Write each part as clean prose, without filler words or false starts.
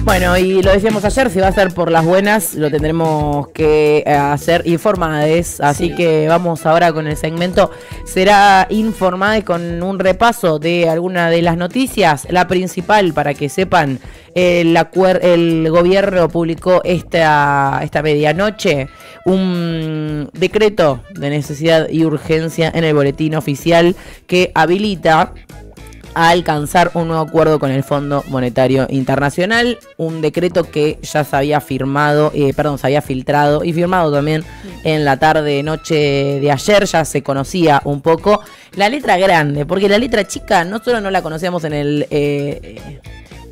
Bueno, y lo decíamos ayer, si va a ser por las buenas, lo tendremos que hacer informades. Así que vamos ahora con el segmento. Será informades con un repaso de alguna de las noticias. La principal, para que sepan, el gobierno publicó esta medianoche un decreto de necesidad y urgencia en el boletín oficial que habilita a alcanzar un nuevo acuerdo con el Fondo Monetario Internacional, un decreto que ya se había firmado, se había filtrado y firmado también en la tarde-noche de ayer. Ya se conocía un poco la letra grande, porque la letra chica no solo no la conocíamos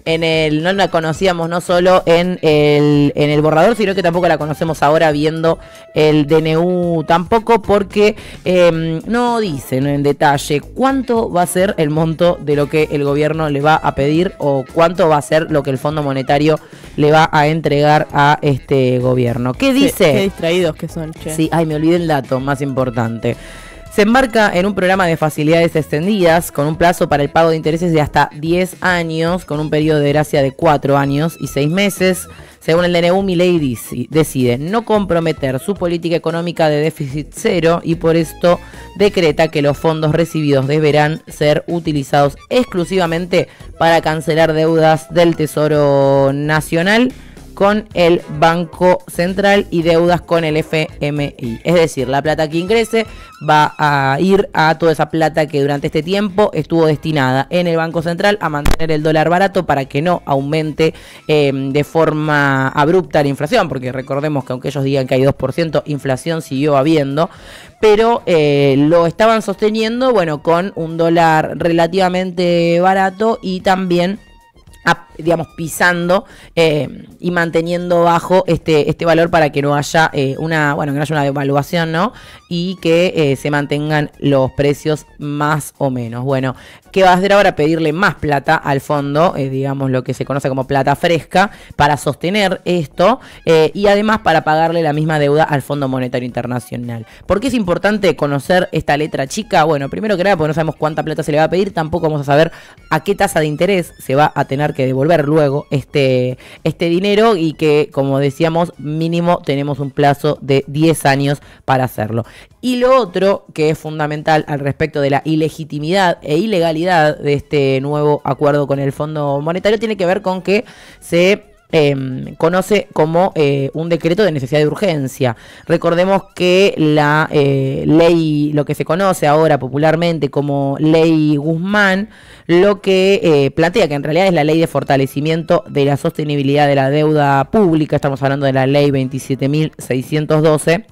no la conocíamos no solo en el borrador, sino que tampoco la conocemos ahora viendo el DNU tampoco, porque no dicen en detalle cuánto va a ser el monto de lo que el gobierno le va a pedir o cuánto va a ser lo que el Fondo Monetario le va a entregar a este gobierno. ¿Qué dice? Qué distraídos que son, che. Sí, me olvidé el dato más importante. Se embarca en un programa de facilidades extendidas con un plazo para el pago de intereses de hasta 10 años, con un periodo de gracia de 4 años y 6 meses. Según el DNU, Milei decide no comprometer su política económica de déficit cero y por esto decreta que los fondos recibidos deberán ser utilizados exclusivamente para cancelar deudas del Tesoro Nacional con el Banco Central y deudas con el FMI. Es decir, la plata que ingrese va a ir a toda esa plata que durante este tiempo estuvo destinada en el Banco Central a mantener el dólar barato para que no aumente de forma abrupta la inflación, porque recordemos que aunque ellos digan que hay 2%, inflación siguió habiendo, pero lo estaban sosteniendo, bueno, con un dólar relativamente barato y también pisando y manteniendo bajo este valor para que no haya una devaluación, ¿no? Y que se mantengan los precios más o menos. Bueno, ¿qué va a hacer ahora? Pedirle más plata al fondo, digamos lo que se conoce como plata fresca, para sostener esto y además para pagarle la misma deuda al Fondo Monetario Internacional. ¿Por qué es importante conocer esta letra chica? Bueno, primero que nada porque no sabemos cuánta plata se le va a pedir, tampoco vamos a saber a qué tasa de interés se va a tener que devolver luego este dinero y que, como decíamos, mínimo tenemos un plazo de 10 años para hacerlo. Y lo otro que es fundamental al respecto de la ilegitimidad e ilegalidad de este nuevo acuerdo con el Fondo Monetario tiene que ver con que se conoce como un decreto de necesidad de urgencia. Recordemos que la ley, lo que se conoce ahora popularmente como Ley Guzmán, lo que plantea que en realidad es la ley de fortalecimiento de la sostenibilidad de la deuda pública, estamos hablando de la ley 27.612,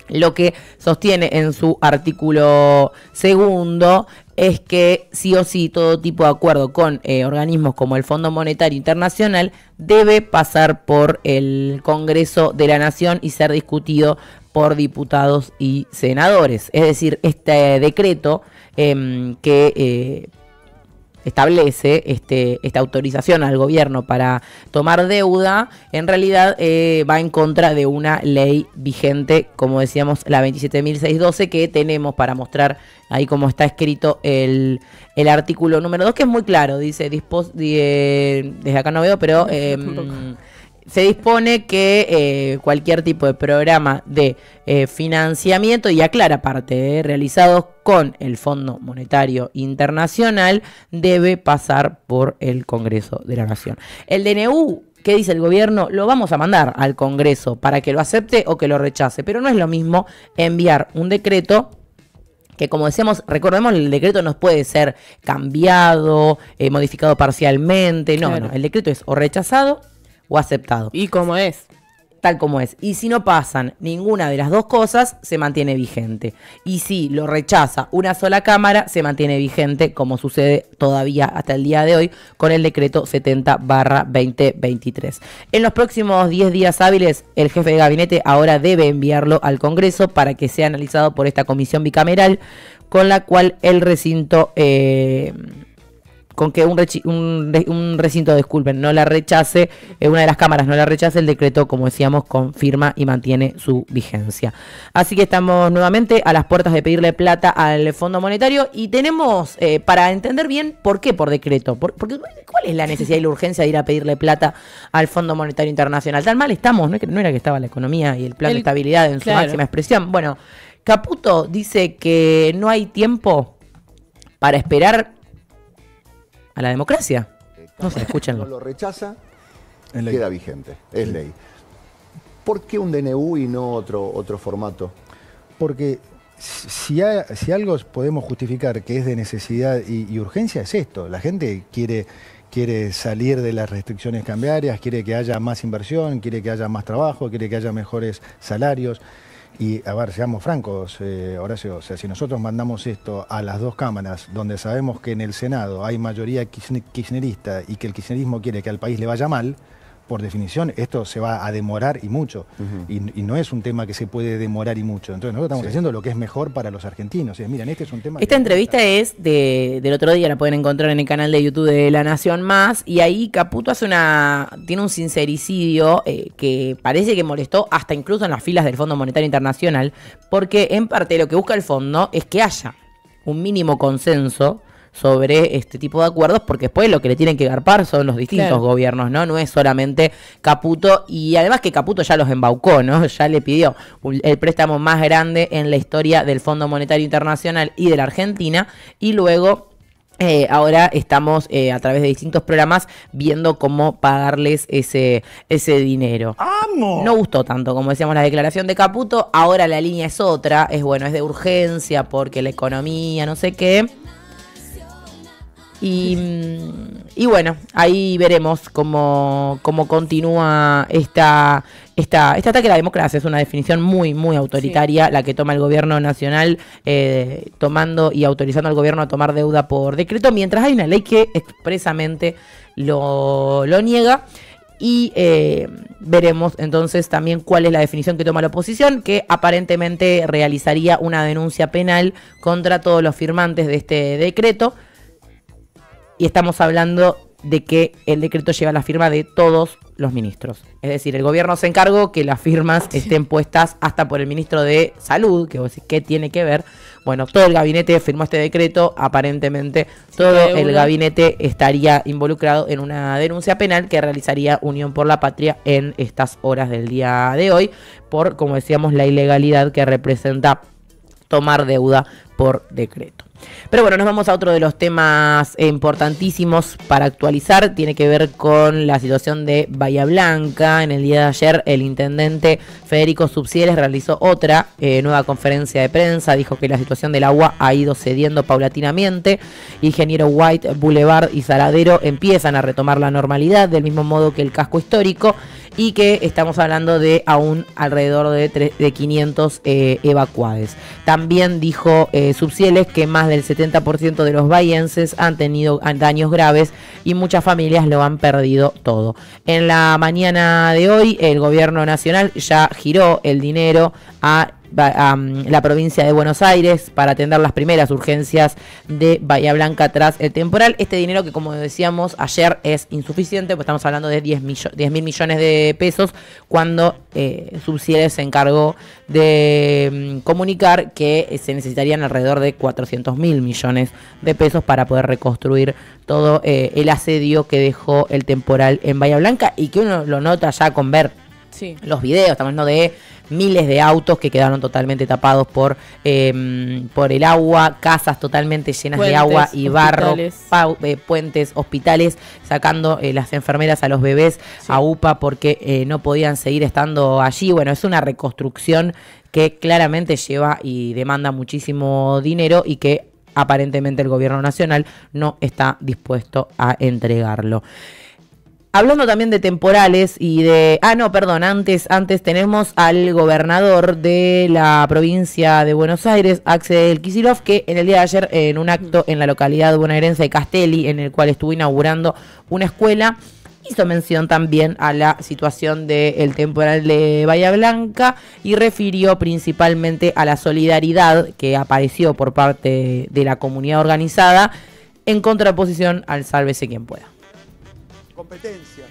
lo que sostiene en su artículo segundo es que sí o sí todo tipo de acuerdo con organismos como el Fondo Monetario Internacional debe pasar por el Congreso de la Nación y ser discutido por diputados y senadores. Es decir, este decreto que establece esta autorización al gobierno para tomar deuda, en realidad va en contra de una ley vigente, como decíamos, la 27.612, que tenemos para mostrar ahí como está escrito el artículo número 2, que es muy claro, dice, desde acá no veo, pero se dispone que cualquier tipo de programa de financiamiento, y aclara aparte, realizados con el Fondo Monetario Internacional, debe pasar por el Congreso de la Nación. El DNU, ¿qué dice el gobierno? Lo vamos a mandar al Congreso para que lo acepte o que lo rechace, pero no es lo mismo enviar un decreto que, como decíamos, recordemos, el decreto no puede ser cambiado, modificado parcialmente, no, el decreto es o rechazado o aceptado. ¿Y cómo es? Tal como es. Y si no pasan ninguna de las dos cosas, se mantiene vigente. Y si lo rechaza una sola cámara, se mantiene vigente, como sucede todavía hasta el día de hoy con el decreto 70/2023. En los próximos 10 días hábiles, el jefe de gabinete ahora debe enviarlo al Congreso para que sea analizado por esta comisión bicameral, con la cual el recinto con que un recinto, disculpen, no la rechace, una de las cámaras no la rechace, el decreto, como decíamos, confirma y mantiene su vigencia. Así que estamos nuevamente a las puertas de pedirle plata al Fondo Monetario y tenemos, para entender bien por qué por decreto, porque ¿cuál es la necesidad y la urgencia de ir a pedirle plata al Fondo Monetario Internacional? Tan mal estamos, no era que estaba la economía y el plan de estabilidad en su máxima expresión. Bueno, Caputo dice que no hay tiempo para esperar a la democracia. No se escúchenlo. No lo rechaza, queda vigente, es ley. ¿Por qué un DNU y no otro formato? Porque si algo podemos justificar que es de necesidad y urgencia es esto. La gente quiere salir de las restricciones cambiarias, quiere que haya más inversión, quiere que haya más trabajo, quiere que haya mejores salarios. Y, a ver, seamos francos, Horacio, o sea, si nosotros mandamos esto a las dos cámaras, donde sabemos que en el Senado hay mayoría kirchnerista y que el kirchnerismo quiere que al país le vaya mal, por definición, esto se va a demorar y mucho. Y no es un tema que se puede demorar y mucho. Entonces nosotros estamos haciendo lo que es mejor para los argentinos. Miren, este es un tema... Esta entrevista es del otro día, la pueden encontrar en el canal de YouTube de La Nación Más, y ahí Caputo tiene un sincericidio que parece que molestó hasta incluso en las filas del Fondo Monetario Internacional, porque en parte lo que busca el fondo es que haya un mínimo consenso sobre este tipo de acuerdos, porque después lo que le tienen que garpar son los distintos gobiernos, ¿no? No es solamente Caputo, y además que Caputo ya los embaucó, ¿no? Ya le pidió el préstamo más grande en la historia del Fondo Monetario Internacional y de la Argentina, y luego ahora estamos a través de distintos programas viendo cómo pagarles ese dinero. ¡Amo! No gustó tanto, como decíamos, la declaración de Caputo. Ahora la línea es otra, es de urgencia porque la economía, no sé qué. Y bueno, ahí veremos cómo continúa este ataque a la democracia. Es una definición muy, muy autoritaria la que toma el gobierno nacional, tomando y autorizando al gobierno a tomar deuda por decreto, mientras hay una ley que expresamente lo niega. Y veremos entonces también cuál es la definición que toma la oposición, que aparentemente realizaría una denuncia penal contra todos los firmantes de este decreto. Y estamos hablando de que el decreto lleva la firma de todos los ministros. Es decir, el gobierno se encargó que las firmas estén puestas hasta por el ministro de Salud, que vos decís, ¿qué tiene que ver? Bueno, todo el gabinete firmó este decreto, aparentemente todo el gabinete estaría involucrado en una denuncia penal que realizaría Unión por la Patria en estas horas del día de hoy, por, como decíamos, la ilegalidad que representa tomar deuda por decreto. Pero bueno, nos vamos a otro de los temas importantísimos para actualizar. Tiene que ver con la situación de Bahía Blanca. En el día de ayer el intendente Federico Subsieles realizó otra nueva conferencia de prensa. Dijo que la situación del agua ha ido cediendo paulatinamente. Ingeniero White, Boulevard y Saladero empiezan a retomar la normalidad, del mismo modo que el casco histórico, y que estamos hablando de aún alrededor de 500 evacuados. También dijo Subsieles que más del 70% de los bahienses han tenido daños graves y muchas familias lo han perdido todo. En la mañana de hoy el gobierno nacional ya giró el dinero a la provincia de Buenos Aires para atender las primeras urgencias de Bahía Blanca tras el temporal. Este dinero que, como decíamos ayer, es insuficiente, pues estamos hablando de 10.000 millones de pesos, cuando Subsieles se encargó de comunicar que se necesitarían alrededor de 400.000 millones de pesos para poder reconstruir todo el asedio que dejó el temporal en Bahía Blanca, y que uno lo nota ya con ver los videos. Estamos hablando de miles de autos que quedaron totalmente tapados por el agua, casas totalmente llenas de agua y barro, puentes, hospitales, sacando las enfermeras a los bebés a UPA porque no podían seguir estando allí. Bueno, es una reconstrucción que claramente lleva y demanda muchísimo dinero y que aparentemente el gobierno nacional no está dispuesto a entregarlo. Hablando también de temporales y de... Antes tenemos al gobernador de la provincia de Buenos Aires, Axel Kicillof, que en el día de ayer, en un acto en la localidad bonaerense de Castelli, en el cual estuvo inaugurando una escuela, hizo mención también a la situación del temporal de Bahía Blanca y refirió principalmente a la solidaridad que apareció por parte de la comunidad organizada en contraposición al sálvese quien pueda. Competencia.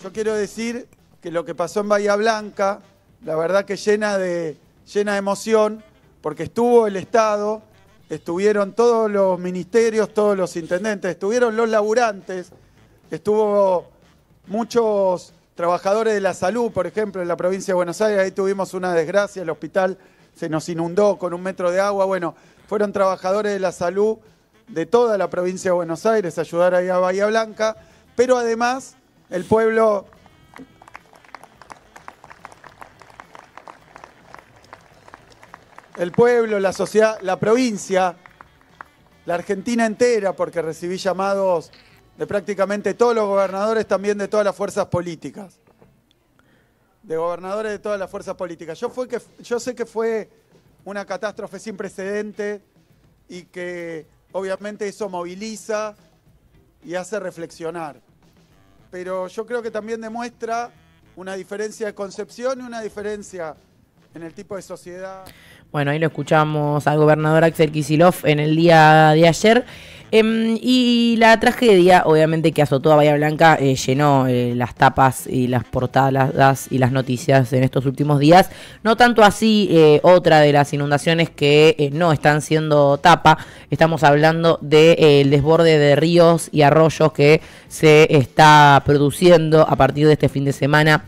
Yo quiero decir que lo que pasó en Bahía Blanca, la verdad que llena de emoción, porque estuvo el Estado, estuvieron todos los ministerios, todos los intendentes, estuvieron los laburantes, estuvo muchos trabajadores de la salud, por ejemplo, en la provincia de Buenos Aires, ahí tuvimos una desgracia, el hospital se nos inundó con 1 metro de agua, bueno, fueron trabajadores de la salud de toda la provincia de Buenos Aires a ayudar ahí a Bahía Blanca, pero además el pueblo... El pueblo, la sociedad, la provincia, la Argentina entera, porque recibí llamados de prácticamente todos los gobernadores, también de todas las fuerzas políticas. De gobernadores de todas las fuerzas políticas. Yo sé que fue una catástrofe sin precedente y que obviamente eso moviliza y hace reflexionar. Pero yo creo que también demuestra una diferencia de concepción y una diferencia en el tipo de sociedad. Bueno, ahí lo escuchamos al gobernador Axel Kicillof en el día de ayer. Y la tragedia, obviamente, que azotó a Bahía Blanca, llenó las tapas y las portadas y las noticias en estos últimos días. No tanto así otra de las inundaciones que no están siendo tapa. Estamos hablando del desborde de ríos y arroyos que se está produciendo a partir de este fin de semana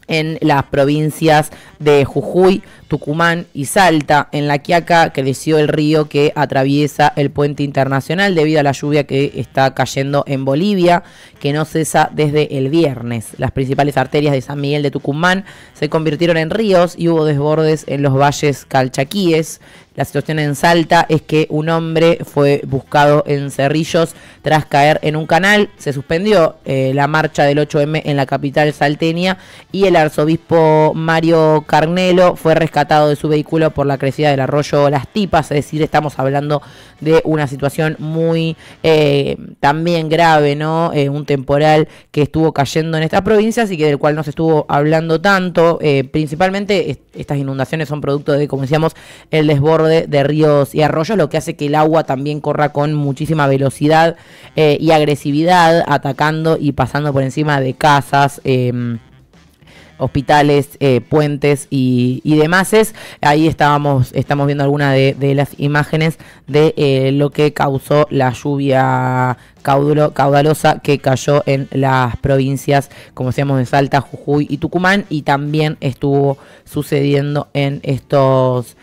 en las provincias de Jujuy, Tucumán y Salta. En La Quiaca creció el río que atraviesa el puente internacional debido a la lluvia que está cayendo en Bolivia, que no cesa desde el viernes. Las principales arterias de San Miguel de Tucumán se convirtieron en ríos y hubo desbordes en los valles calchaquíes. La situación en Salta es que un hombre fue buscado en Cerrillos tras caer en un canal. Se suspendió la marcha del 8M en la capital salteña y el arzobispo Mario Carnelo fue rescatado de su vehículo por la crecida del arroyo Las Tipas. Es decir, estamos hablando de una situación muy también grave, ¿no? Un temporal que estuvo cayendo en estas provincias y que del cual no se estuvo hablando tanto. Principalmente estas inundaciones son producto de, como decíamos, el desborde de ríos y arroyos, lo que hace que el agua también corra con muchísima velocidad y agresividad, atacando y pasando por encima de casas, hospitales, puentes y demás. Ahí estamos viendo algunas de las imágenes de lo que causó la lluvia caudalosa que cayó en las provincias, como decíamos, de Salta, Jujuy y Tucumán, y también estuvo sucediendo en estos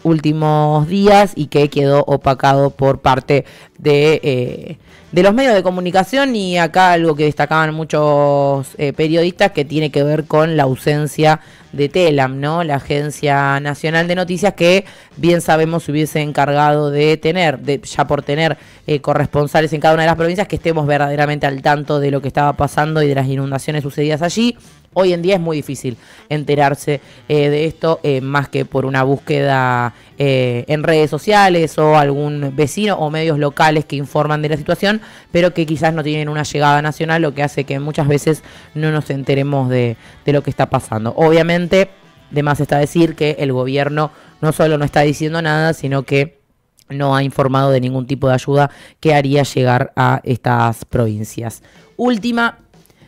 últimos días y que quedó opacado por parte de los medios de comunicación. Y acá algo que destacaban muchos periodistas, que tiene que ver con la ausencia de TELAM, ¿no? La Agencia Nacional de Noticias, que bien sabemos se hubiese encargado de tener, ya por tener corresponsales en cada una de las provincias, que estemos verdaderamente al tanto de lo que estaba pasando y de las inundaciones sucedidas allí. Hoy en día es muy difícil enterarse de esto, más que por una búsqueda en redes sociales o algún vecino o medios locales que informan de la situación, pero que quizás no tienen una llegada nacional, lo que hace que muchas veces no nos enteremos de lo que está pasando. Obviamente, de más está decir que el gobierno no solo no está diciendo nada, sino que no ha informado de ningún tipo de ayuda que haría llegar a estas provincias. Última.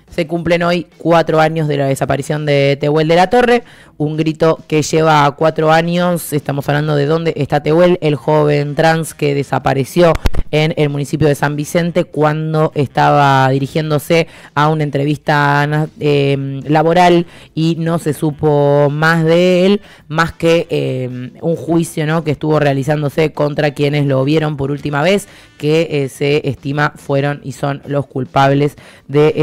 Se cumplen hoy 4 años de la desaparición de Tehuel de la Torre, un grito que lleva 4 años. Estamos hablando de dónde está Tehuel, el joven trans que desapareció en el municipio de San Vicente cuando estaba dirigiéndose a una entrevista laboral y no se supo más de él, más que un juicio, ¿no?, que estuvo realizándose contra quienes lo vieron por última vez, que se estima fueron y son los culpables de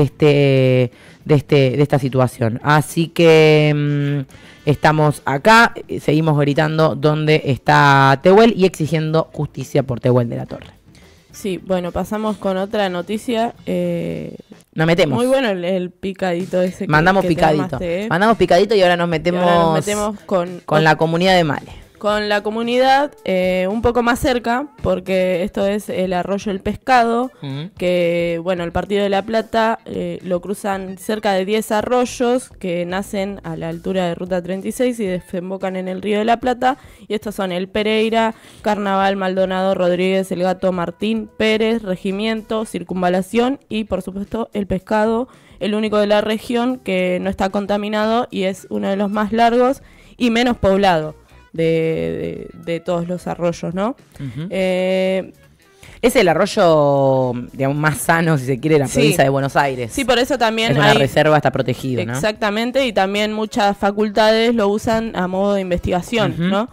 esta situación. Así que estamos acá, seguimos gritando dónde está Tehuel y exigiendo justicia por Tehuel de la Torre. Sí, bueno, pasamos con otra noticia. Nos metemos. Muy bueno el picadito ese. Mandamos picadito. Mandamos picadito y ahora nos metemos, con la comunidad de Male. con la comunidad un poco más cerca, porque esto es el arroyo El Pescado, que bueno, el Partido de La Plata lo cruzan cerca de 10 arroyos que nacen a la altura de Ruta 36 y desembocan en el Río de la Plata, y estos son el Pereira, Carnaval, Maldonado, Rodríguez, El Gato, Martín, Pérez, Regimiento, Circunvalación y por supuesto El Pescado, el único de la región que no está contaminado y es uno de los más largos y menos poblado de todos los arroyos, ¿no? Es el arroyo, digamos, más sano, si se quiere, de la provincia de Buenos Aires. Sí, por eso también es una reserva, está protegido, ¿no? Exactamente, y también muchas facultades lo usan a modo de investigación, ¿no?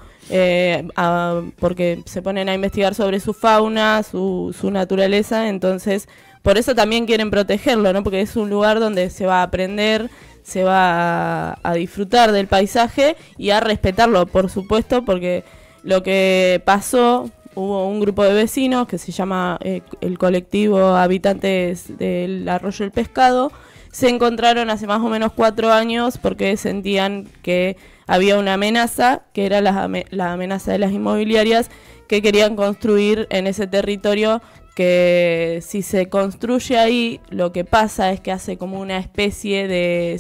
Porque se ponen a investigar sobre su fauna, su naturaleza, entonces por eso también quieren protegerlo, ¿no? Porque es un lugar donde se va a aprender, se va a disfrutar del paisaje y a respetarlo, por supuesto, porque lo que pasó, hubo un grupo de vecinos que se llama el colectivo Habitantes del Arroyo El Pescado, se encontraron hace más o menos 4 años porque sentían que había una amenaza, que era la amenaza de las inmobiliarias que querían construir en ese territorio, que si se construye ahí, lo que pasa es que hace como una especie de...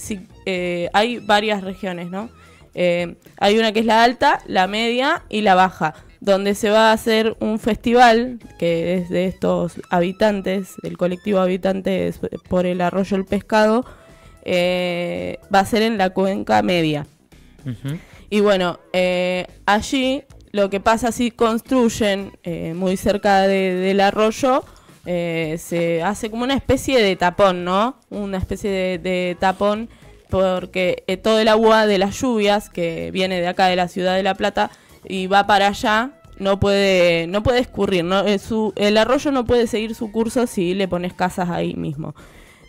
hay varias regiones, ¿no? Hay una que es la alta, la media y la baja, donde se va a hacer un festival que es de estos habitantes, del colectivo Habitantes por el Arroyo El Pescado, va a ser en la cuenca media. Y bueno, allí lo que pasa si construyen muy cerca del arroyo, se hace como una especie de tapón, ¿no? Una especie de tapón, porque todo el agua de las lluvias que viene de acá de la ciudad de La Plata y va para allá, no puede escurrir, ¿no? El arroyo no puede seguir su curso si le pones casas ahí mismo.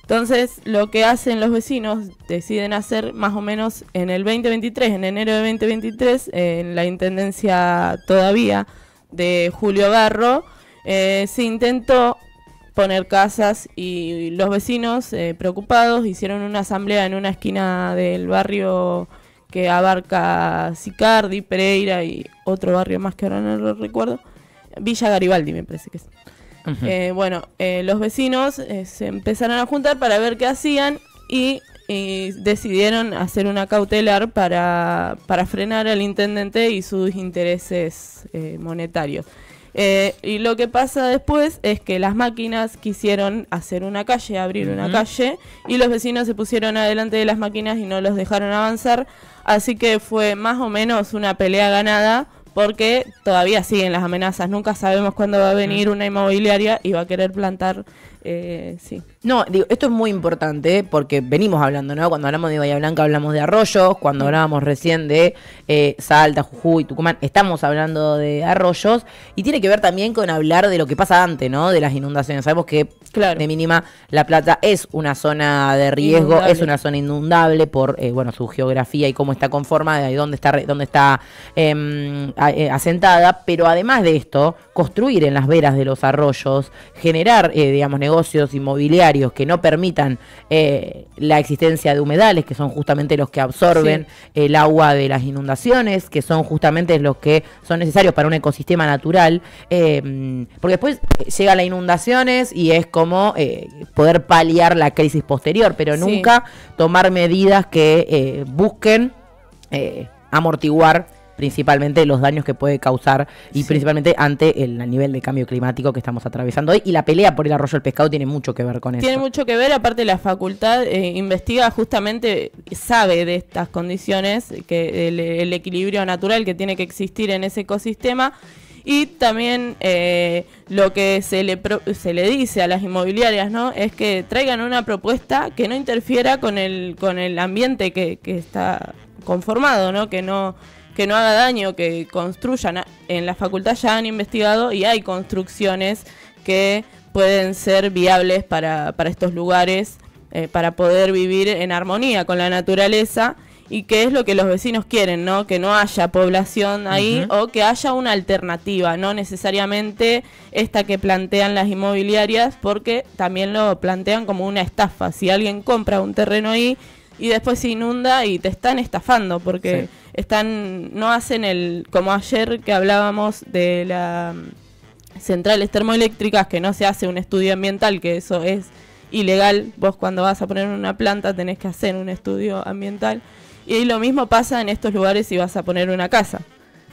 Entonces, lo que hacen los vecinos, deciden hacer más o menos en el 2023, en enero de 2023, en la intendencia todavía de Julio Garro, se intentó poner casas y los vecinos preocupados hicieron una asamblea en una esquina del barrio que abarca Sicardi, Pereira y otro barrio más que ahora no lo recuerdo, Villa Garibaldi me parece que es. Los vecinos se empezaron a juntar para ver qué hacían y decidieron hacer una cautelar para frenar al intendente y sus intereses monetarios. Y lo que pasa después es que las máquinas quisieron hacer una calle, abrir una calle, y los vecinos se pusieron adelante de las máquinas y no los dejaron avanzar, así que fue más o menos una pelea ganada, porque todavía siguen las amenazas, nunca sabemos cuándo va a venir una inmobiliaria y va a querer plantar, sí. No, digo, esto es muy importante porque venimos hablando, ¿no? Cuando hablamos de Bahía Blanca hablamos de arroyos, cuando hablábamos recién de Salta, Jujuy, Tucumán, estamos hablando de arroyos y tiene que ver también con hablar de lo que pasa antes, ¿no? De las inundaciones. Sabemos que de mínima La Plata es una zona de riesgo, es una zona inundable por su geografía y cómo está conformada y dónde está asentada, pero además de esto, construir en las veras de los arroyos, generar, negocios inmobiliarios que no permitan la existencia de humedales, que son justamente los que absorben el agua de las inundaciones, que son justamente los que son necesarios para un ecosistema natural, porque después llegan las inundaciones y es como poder paliar la crisis posterior, pero nunca tomar medidas que busquen amortiguar principalmente los daños que puede causar y principalmente ante el nivel de cambio climático que estamos atravesando hoy, y la pelea por el arroyo del pescado tiene mucho que ver con eso. Tiene mucho que ver, aparte la facultad investiga justamente, sabe de estas condiciones, que el equilibrio natural que tiene que existir en ese ecosistema, y también lo que se le dice a las inmobiliarias, ¿no? Es que traigan una propuesta que no interfiera con el ambiente que está conformado, ¿no? Que no haga daño, que construyan. En la facultad ya han investigado y hay construcciones que pueden ser viables para estos lugares, para poder vivir en armonía con la naturaleza, y que es lo que los vecinos quieren, ¿no? Que no haya población ahí, o que haya una alternativa, no necesariamente esta que plantean las inmobiliarias, porque también lo plantean como una estafa. Si alguien compra un terreno ahí y después se inunda y te están estafando, porque no hacen como ayer que hablábamos de las centrales termoeléctricas, que no se hace un estudio ambiental, que eso es ilegal. Vos cuando vas a poner una planta tenés que hacer un estudio ambiental. Y lo mismo pasa en estos lugares si vas a poner una casa.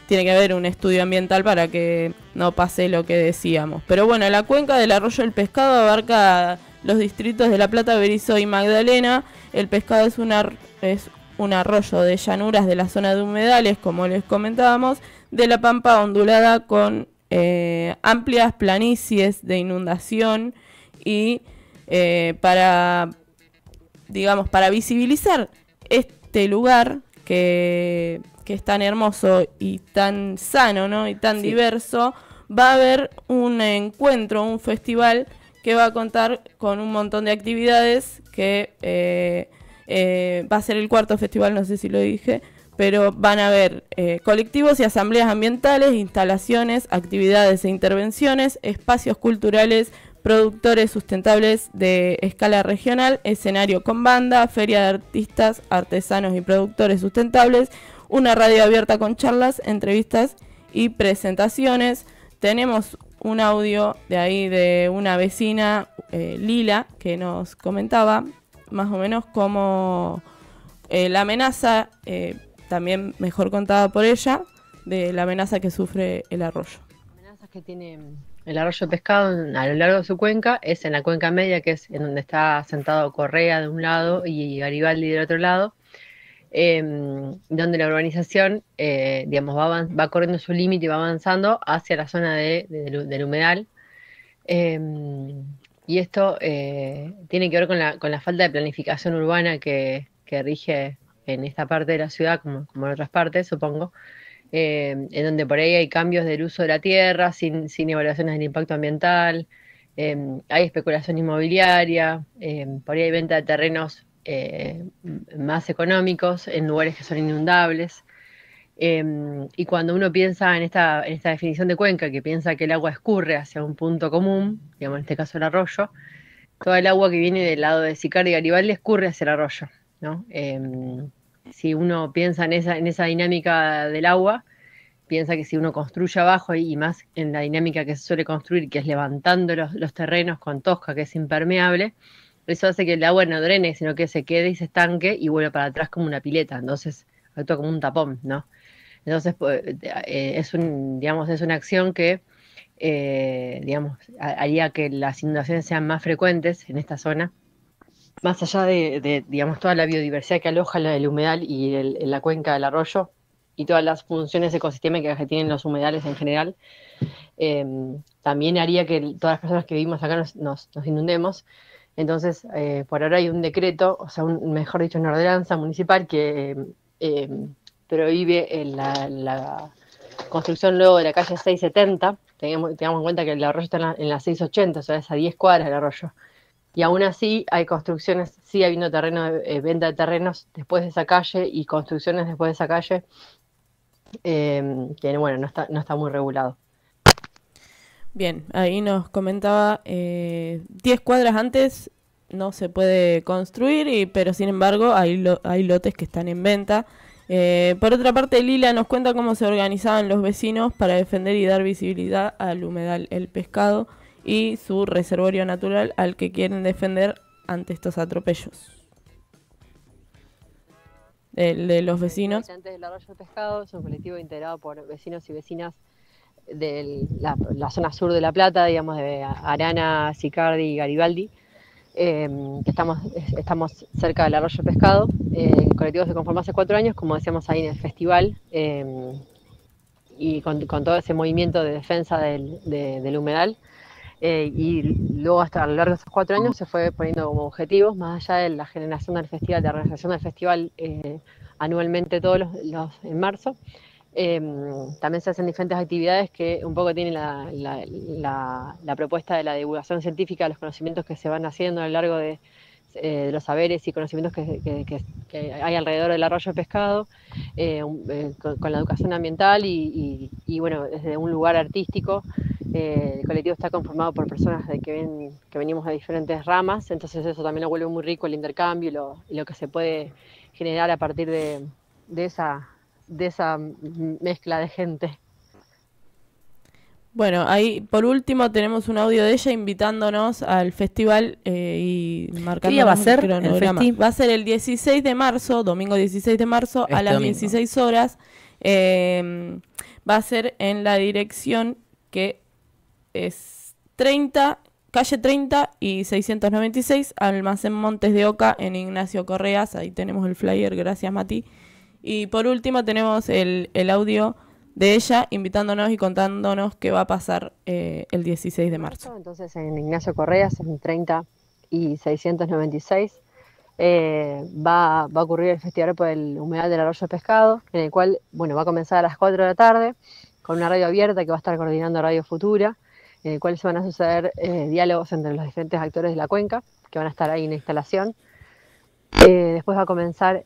Tiene que haber un estudio ambiental para que no pase lo que decíamos. Pero bueno, la cuenca del arroyo del Pescado abarca los distritos de La Plata, Berisso y Magdalena. El Pescado es un arroyo de llanuras de la zona de humedales, como les comentábamos, de la pampa ondulada con amplias planicies de inundación y para visibilizar este lugar que es tan hermoso y tan sano, ¿no? Y tan diverso, va a haber un encuentro, un festival que va a contar con un montón de actividades que va a ser el 4º festival, no sé si lo dije, pero van a haber colectivos y asambleas ambientales, instalaciones, actividades e intervenciones, espacios culturales, productores sustentables de escala regional, escenario con banda, feria de artistas, artesanos y productores sustentables, una radio abierta con charlas, entrevistas y presentaciones. Tenemos un audio de ahí de una vecina, Lila, que nos comentaba más o menos cómo la amenaza, también mejor contada por ella, de la amenaza que sufre el arroyo. Las amenazas que tiene el arroyo de Pescado a lo largo de su cuenca es en la cuenca media, que es en donde está sentado Correa de un lado y Garibaldi del otro lado, donde la urbanización va corriendo su límite y va avanzando hacia la zona del humedal. Y esto tiene que ver con la falta de planificación urbana que rige en esta parte de la ciudad, como en otras partes, supongo, en donde por ahí hay cambios del uso de la tierra sin evaluaciones del impacto ambiental, hay especulación inmobiliaria, por ahí hay venta de terrenos más económicos en lugares que son inundables. Y cuando uno piensa en esta definición de cuenca, que piensa que el agua escurre hacia un punto común, digamos en este caso el arroyo, toda el agua que viene del lado de Sicardi y Garibaldi escurre hacia el arroyo, ¿no? Si uno piensa en esa dinámica del agua, piensa que si uno construye abajo, y más en la dinámica que se suele construir, que es levantando los terrenos con tosca, que es impermeable, eso hace que el agua no drene, sino que se quede y se estanque y vuelve para atrás como una pileta. Entonces actúa como un tapón, ¿no? Entonces es una acción que haría que las inundaciones sean más frecuentes en esta zona, más allá de toda la biodiversidad que aloja el humedal y la cuenca del arroyo y todas las funciones ecosistémicas que tienen los humedales en general. También haría que todas las personas que vivimos acá nos inundemos. Entonces, por ahora hay un decreto, o sea, mejor dicho, una ordenanza municipal que prohíbe la construcción luego de la calle 670. Tengamos en cuenta que el arroyo está en la 680, o sea, es a 10 cuadras del arroyo. Y aún así hay construcciones, sigue habiendo venta de terrenos después de esa calle y construcciones después de esa calle, que bueno, no está muy regulado. Bien, ahí nos comentaba, 10 cuadras antes no se puede construir, pero sin embargo hay lotes que están en venta. Por otra parte, Lila nos cuenta cómo se organizaban los vecinos para defender y dar visibilidad al humedal El Pescado y su reservorio natural al que quieren defender ante estos atropellos. De los vecinos. Los habitantes del arroyo del Pescado es un colectivo integrado por vecinos y vecinas de la zona sur de La Plata, digamos, de Arana, Sicardi y Garibaldi, que estamos cerca del arroyo del Pescado. El colectivo se conformó hace 4 años, como decíamos ahí en el festival, y con todo ese movimiento de defensa del humedal. Y luego a lo largo de esos 4 años se fue poniendo como objetivos, más allá de la generación del festival, de la realización del festival anualmente todos en marzo. También se hacen diferentes actividades que un poco tienen la propuesta de la divulgación científica de los conocimientos que se van haciendo a lo largo de los saberes y conocimientos que hay alrededor del arroyo de Pescado, con la educación ambiental y bueno, desde un lugar artístico. El colectivo está conformado por personas que venimos de diferentes ramas, entonces eso también lo vuelve muy rico, el intercambio y lo que se puede generar a partir de esa de esa mezcla de gente. Bueno, ahí por último tenemos un audio de ella invitándonos al festival y marcando. ¿Qué día va a ser el cronograma. Va a ser el 16 de marzo, domingo 16 de marzo, a las domingo. 16 horas. Va a ser en la dirección que es 30, calle 30 y 696, Almacén Montes de Oca, en Ignacio Correas. Ahí tenemos el flyer, gracias Mati. Y por último tenemos el audio de ella invitándonos y contándonos qué va a pasar el 16 de marzo. Entonces en Ignacio Correas, en 30 y 696, va a ocurrir el festival por el humedal del Arroyo de Pescado, en el cual, bueno, va a comenzar a las 4 de la tarde con una radio abierta que va a estar coordinando Radio Futura, en el cual se van a suceder diálogos entre los diferentes actores de la cuenca, que van a estar ahí en la instalación. Después va a comenzar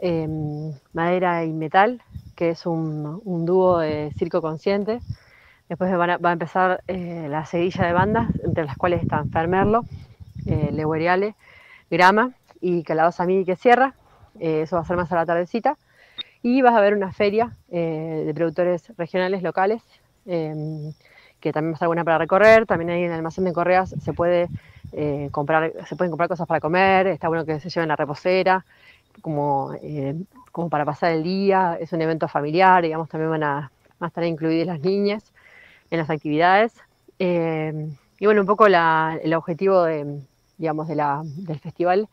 Madera y Metal, que es un dúo de circo consciente. Después va a empezar la seguilla de bandas, entre las cuales están Fermerlo, Legueriale, Grama y Calabaza Midi que cierra. Eso va a ser más a la tardecita. Y vas a ver una feria de productores regionales, locales, que también va a estar buena para recorrer. También ahí en el almacén de Correas se pueden comprar cosas para comer. Está bueno que se lleven la reposera, como para pasar el día. Es un evento familiar, digamos, también van a estar incluidas las niñas en las actividades. Y bueno, un poco el objetivo del festival,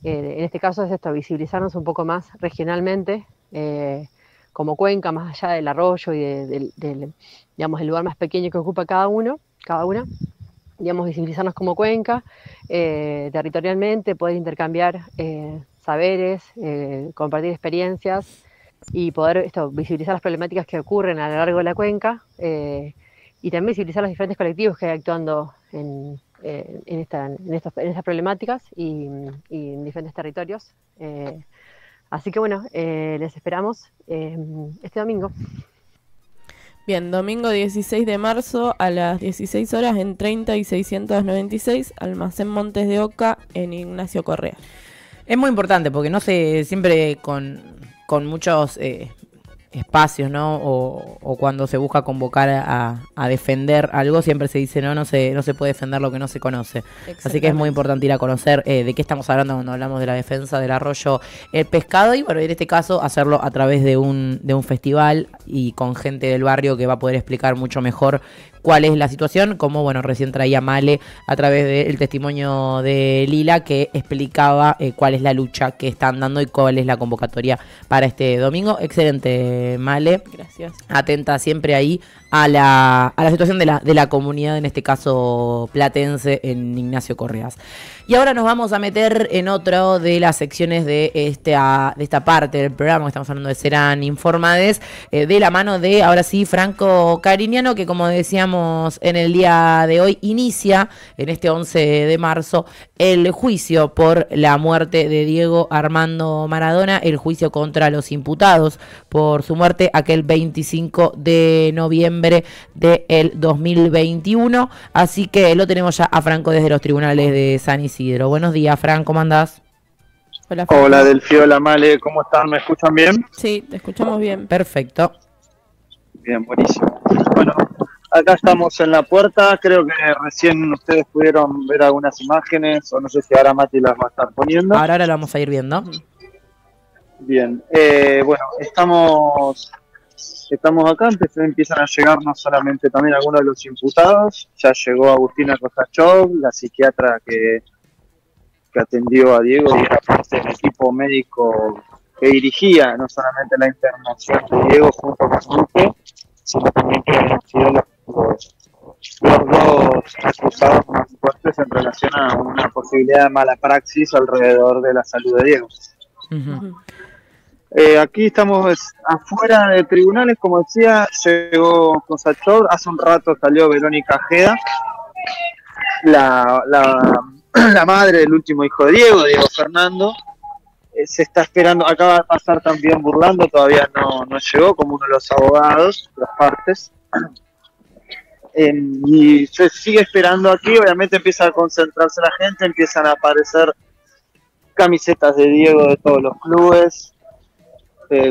en este caso, es esto: visibilizarnos un poco más regionalmente, como cuenca, más allá del arroyo y del el lugar más pequeño que ocupa cada una, digamos, visibilizarnos como cuenca, territorialmente, poder intercambiar saberes, compartir experiencias y poder visibilizar las problemáticas que ocurren a lo largo de la cuenca, y también visibilizar los diferentes colectivos que hay actuando en estas problemáticas y en diferentes territorios. Así que bueno, les esperamos este domingo. Bien, domingo 16 de marzo a las 16 horas en 30 y 696, Almacén Montes de Oca, en Ignacio Correa. Es muy importante porque no sé, siempre con muchos espacios, ¿no? O cuando se busca convocar a defender algo, siempre se dice, no se puede defender lo que no se conoce. Así que es muy importante ir a conocer de qué estamos hablando cuando hablamos de la defensa del arroyo El Pescado, y bueno, en este caso hacerlo a través de un festival y con gente del barrio que va a poder explicar mucho mejor cuál es la situación, como bueno, recién traía Male a través del testimonio de Lila, que explicaba cuál es la lucha que están dando y cuál es la convocatoria para este domingo. Excelente, Male. Gracias. Atenta siempre ahí a la situación de la comunidad, en este caso platense, en Ignacio Correas. Y ahora nos vamos a meter en otro de las secciones de esta parte del programa, que estamos hablando de Serán Informades, de la mano de, ahora sí, Franco Cariñano, que como decíamos en el día de hoy, inicia en este 11 de marzo el juicio por la muerte de Diego Armando Maradona, el juicio contra los imputados por su muerte aquel 25 de noviembre del 2021. Así que lo tenemos ya a Franco desde los tribunales de San Isidro. Buenos días, Fran, ¿cómo andás? Hola, Franco. Hola, Delfí, hola, Male, ¿cómo están? ¿Me escuchan bien? Sí, te escuchamos bien. Perfecto. Bien, buenísimo. Bueno, acá estamos en la puerta, creo que recién ustedes pudieron ver algunas imágenes, o no sé si ahora Mati las va a estar poniendo. Ahora lo vamos a ir viendo. Bien, bueno, estamos acá, empiezan a llegar no solamente también algunos de los imputados, ya llegó Agustina Kosachov, la psiquiatra que atendió a Diego y era parte del equipo médico que dirigía no solamente la internación de Diego junto con Luque, sino también que habían sido los dos acusados más fuertes en relación a una posibilidad de mala praxis alrededor de la salud de Diego. Uh-huh. Aquí estamos afuera de tribunales, como decía, llegó Kosachov, hace un rato salió Verónica Ojeda, la madre del último hijo de Diego Fernando. Se está esperando, acaba de pasar también Burlando, todavía no llegó como uno de los abogados, las partes. Y se sigue esperando aquí, obviamente empieza a concentrarse la gente, empiezan a aparecer camisetas de Diego de todos los clubes.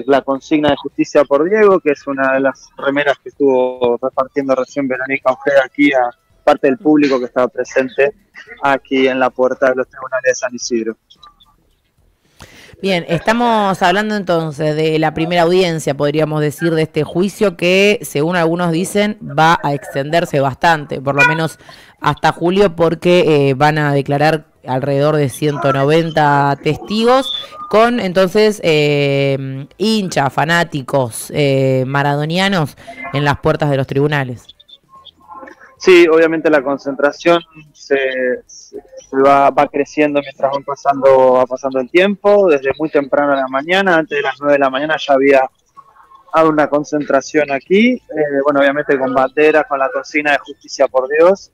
la consigna de Justicia por Diego, que es una de las remeras que estuvo repartiendo recién Verónica Ojeda aquí a parte del público que estaba presente aquí en la puerta de los tribunales de San Isidro. Bien, estamos hablando entonces de la primera audiencia, podríamos decir, de este juicio que, según algunos dicen, va a extenderse bastante, por lo menos hasta julio, porque van a declarar alrededor de 190 testigos, con entonces hinchas, fanáticos, maradonianos en las puertas de los tribunales. Sí, obviamente la concentración va creciendo mientras va pasando el tiempo. Desde muy temprano en la mañana, antes de las 9 de la mañana ya había una concentración aquí. Bueno, obviamente con banderas, con la consigna de Justicia por Dios.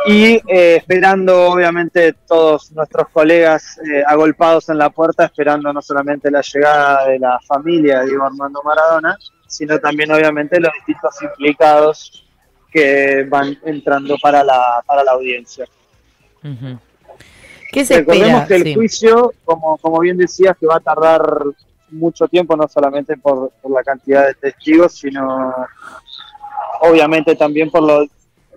Y esperando, obviamente, todos nuestros colegas agolpados en la puerta, esperando no solamente la llegada de la familia de Diego Armando Maradona, sino también, obviamente, los distintos implicados que van entrando para la audiencia. Uh-huh. ¿Qué se Recordemos espera? que el juicio, como bien decías, que va a tardar mucho tiempo, no solamente por la cantidad de testigos, sino obviamente también por lo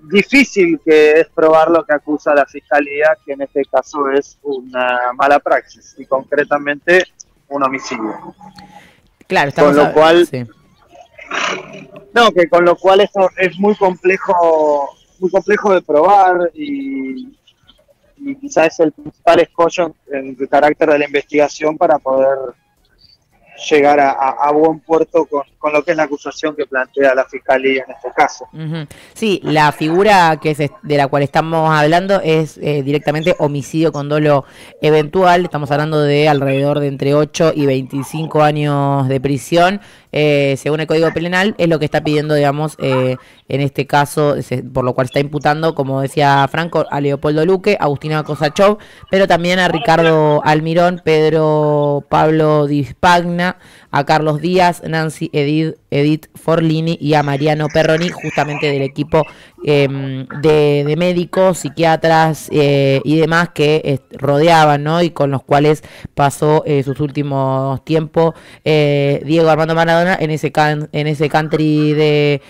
difícil que es probar lo que acusa la Fiscalía, que en este caso es una mala praxis y concretamente un homicidio. Claro, estamos con lo cual... Sí. No, que con lo cual esto es muy complejo de probar y quizás es el principal escollo en el carácter de la investigación para poder llegar a buen puerto con lo que es la acusación que plantea la Fiscalía en este caso. Uh-huh. Sí, la figura que es de la cual estamos hablando es directamente homicidio con dolo eventual. Estamos hablando de alrededor de entre 8 y 25 años de prisión. Según el Código Penal, es lo que está pidiendo, digamos, en este caso, por lo cual está imputando, como decía Franco, a Leopoldo Luque, a Agustina Cosachov, pero también a Ricardo Almirón, Pedro Pablo Di Spagna, a Carlos Díaz, Nancy Edith Forlini y a Mariano Perroni, justamente del equipo de médicos, psiquiatras y demás que rodeaban, ¿no? Y con los cuales pasó sus últimos tiempos Diego Armando Maradona en ese country de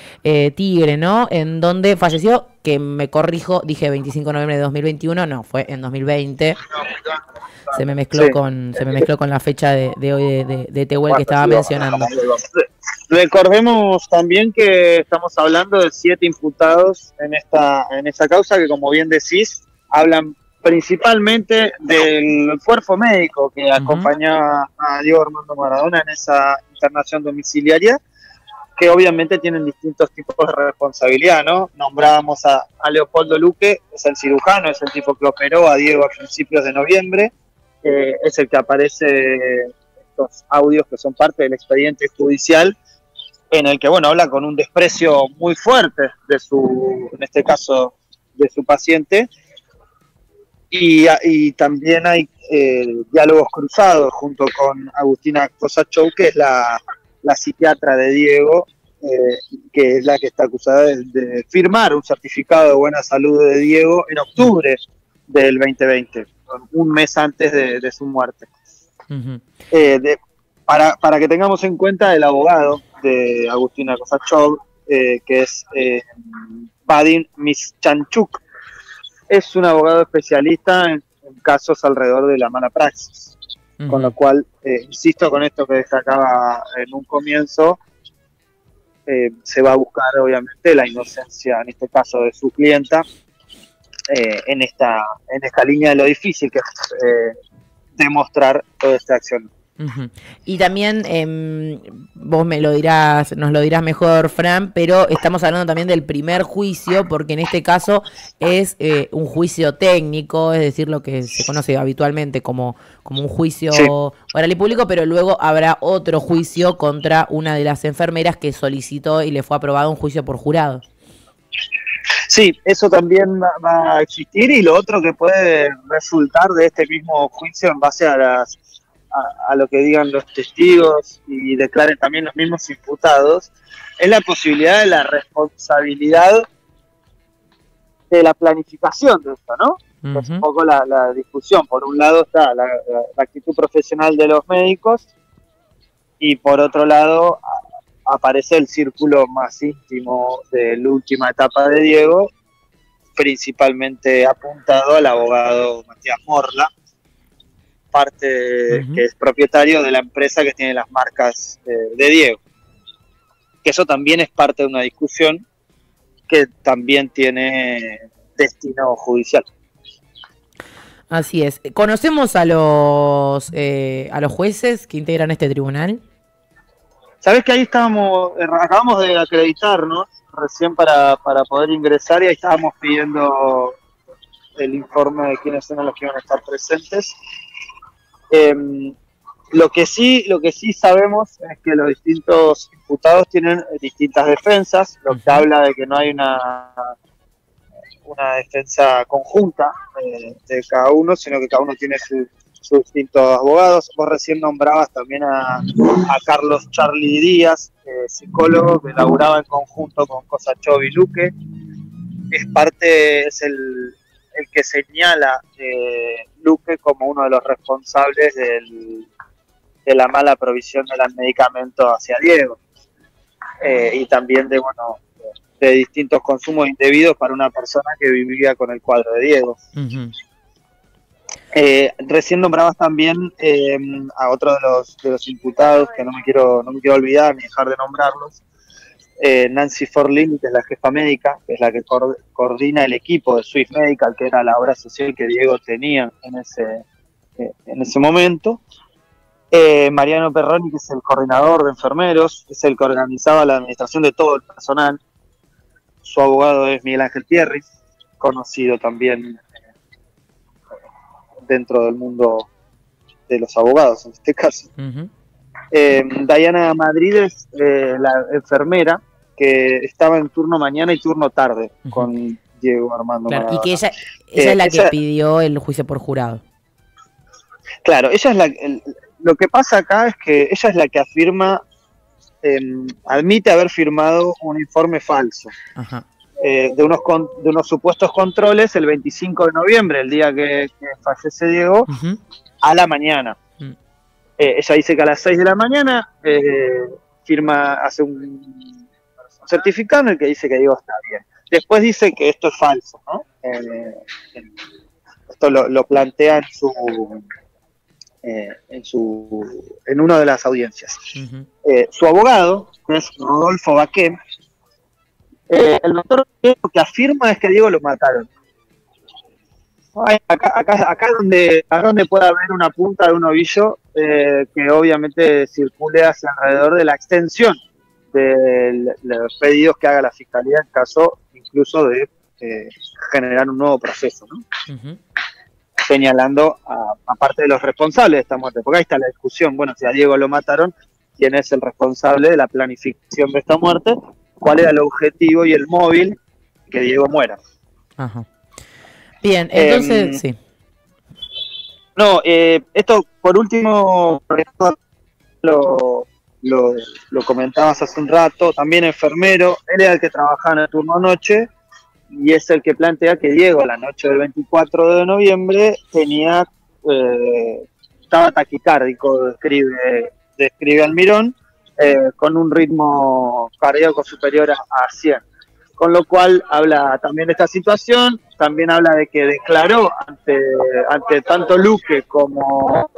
Tigre, ¿no? En donde falleció, que me corrijo, dije 25 de noviembre de 2021, no, fue en 2020. Se me mezcló con la fecha de hoy de Tehuel que estaba mencionando. Recordemos también que estamos hablando de 7 imputados en esta causa que, como bien decís, hablan principalmente del cuerpo médico que acompañaba a Diego Armando Maradona en esa internación domiciliaria, que obviamente tienen distintos tipos de responsabilidad, ¿no? Nombrábamos a Leopoldo Luque, es el cirujano, es el tipo que operó a Diego a principios de noviembre, es el que aparece estos audios que son parte del expediente judicial, en el que, bueno, habla con un desprecio muy fuerte en este caso, de su paciente, y también hay diálogos cruzados junto con Agustina Cosachov, que es la psiquiatra de Diego, que es la que está acusada de firmar un certificado de buena salud de Diego en octubre del 2020, un mes antes de su muerte. Uh-huh. Para que tengamos en cuenta, el abogado de Agustina Cosachov, que es Vadim Mischanchuk, es un abogado especialista en casos alrededor de la mala praxis. Uh-huh. Con lo cual, insisto con esto que destacaba en un comienzo, se va a buscar obviamente la inocencia, en este caso de su clienta, en esta línea de lo difícil que es demostrar toda esta acción. Uh-huh. Y también vos nos lo dirás mejor, Fran, pero estamos hablando también del primer juicio, porque en este caso es un juicio técnico, es decir, lo que se conoce habitualmente como un juicio oral y público, pero luego habrá otro juicio contra una de las enfermeras que solicitó y le fue aprobado un juicio por jurado. Sí, eso también va a existir, y lo otro que puede resultar de este mismo juicio en base a lo que digan los testigos y declaren también los mismos imputados, es la posibilidad de la responsabilidad de la planificación de esto, ¿no? Uh-huh. Es un poco la discusión. Por un lado está la actitud profesional de los médicos, y por otro lado aparece el círculo más íntimo de la última etapa de Diego, principalmente apuntado al abogado Matías Morla, parte que es propietario de la empresa que tiene las marcas de Diego. Que eso también es parte de una discusión que también tiene destino judicial. Así es. ¿Conocemos a los jueces que integran este tribunal? Sabés que ahí acabamos de acreditarnos recién para poder ingresar y ahí estábamos pidiendo el informe de quiénes eran los que iban a estar presentes. Lo que sí sabemos es que los distintos imputados tienen distintas defensas, lo que habla de que no hay una defensa conjunta de cada uno, sino que cada uno tiene sus distintos abogados. Vos recién nombrabas también a Carlos Charlie Díaz, psicólogo que laburaba en conjunto con Kosachov y Luque. Es el que señala Luque como uno de los responsables de la mala provisión del medicamento hacia Diego, y también de distintos consumos indebidos para una persona que vivía con el cuadro de Diego. Recién nombrabas también a otro de los imputados, que no me quiero olvidar ni dejar de nombrarlos, Nancy Forlín, que es la jefa médica, que es la que coordina el equipo de Swiss Medical, que era la obra social que Diego tenía en ese momento. Mariano Perroni, que es el coordinador de enfermeros, es el que organizaba la administración de todo el personal. Su abogado es Miguel Ángel Thierry, conocido también dentro del mundo de los abogados en este caso. Diana Madrid es la enfermera que estaba en turno mañana y turno tarde con Diego Armando Maradona. Y que ella es la que pidió el juicio por jurado. Claro, ella es lo que pasa acá es que ella es la que afirma, admite haber firmado un informe falso de unos supuestos controles el 25 de noviembre, el día que fallece Diego, a la mañana. Ella dice que a las 6 de la mañana hace un certificado en el que dice que Diego está bien. Después dice que esto es falso, ¿no? Esto lo plantea en una de las audiencias. Su abogado, que es Rodolfo Baqué, el doctor lo que afirma es que Diego lo mataron. Acá donde puede haber una punta de un ovillo que obviamente circule hacia alrededor de la extensión de los pedidos que haga la fiscalía en caso incluso de generar un nuevo proceso, ¿no? Señalando a parte de los responsables de esta muerte, porque ahí está la discusión. Bueno, si a Diego lo mataron, ¿quién es el responsable de la planificación de esta muerte? ¿Cuál era el objetivo y el móvil que Diego muera? Bien, entonces, sí. No, esto por último, lo comentabas hace un rato, también enfermero, él era el que trabajaba en el turno noche, y es el que plantea que Diego, la noche del 24 de noviembre, estaba taquicárdico, describe Almirón, con un ritmo cardíaco superior a 100. Con lo cual habla también de esta situación, también habla de que declaró ante tanto Luque como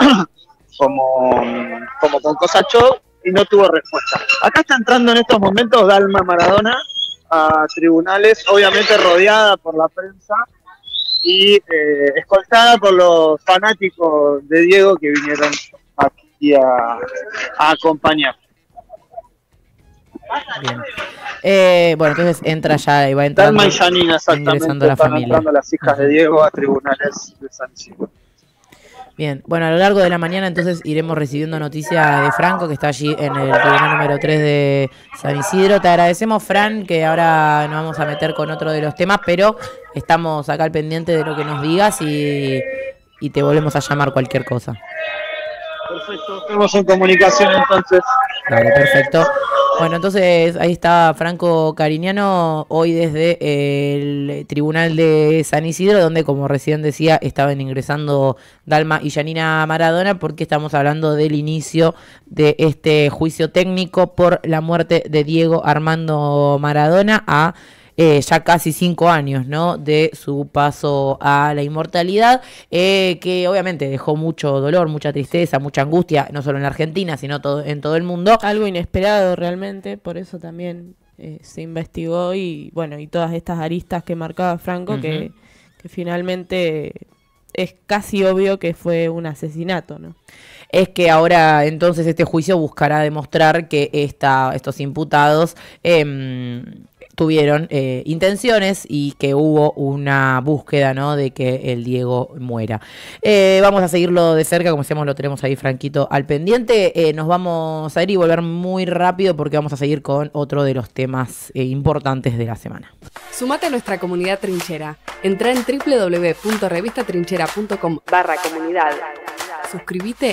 con Kosachov y no tuvo respuesta. Acá está entrando en estos momentos Dalma Maradona a tribunales, obviamente rodeada por la prensa y escoltada por los fanáticos de Diego que vinieron aquí a acompañar. Bien. Bueno, entonces entra ya y va entrando. Dalma y Janina, exactamente, ingresando la están familia. entrando las hijas de Diego a tribunales de San Isidro. Bien, bueno, a lo largo de la mañana entonces iremos recibiendo noticias de Franco, que está allí en el tribunal número 3 de San Isidro. Te agradecemos, Fran, que ahora nos vamos a meter con otro de los temas, pero estamos acá al pendiente de lo que nos digas y te volvemos a llamar cualquier cosa. Perfecto, estamos en comunicación entonces. Claro, perfecto. Bueno, entonces ahí está Franco Cariñano hoy desde el Tribunal de San Isidro, donde, como recién decía, estaban ingresando Dalma y Yanina Maradona, porque estamos hablando del inicio de este juicio técnico por la muerte de Diego Armando Maradona a ya casi 5 años, ¿no?, de su paso a la inmortalidad, que obviamente dejó mucho dolor, mucha tristeza, mucha angustia, no solo en la Argentina, sino en todo el mundo. Algo inesperado realmente, por eso también se investigó y bueno, y todas estas aristas que marcaba Franco, que finalmente es casi obvio que fue un asesinato, ¿no? Es que ahora entonces este juicio buscará demostrar que estos imputados tuvieron intenciones y que hubo una búsqueda, ¿no?, de que el Diego muera. Vamos a seguirlo de cerca, como decíamos, lo tenemos ahí Franquito al pendiente. Nos vamos a ir y volver muy rápido porque vamos a seguir con otro de los temas importantes de la semana. Sumate a nuestra comunidad trinchera. Entrá en www.revistatrinchera.com/comunidad. Suscríbete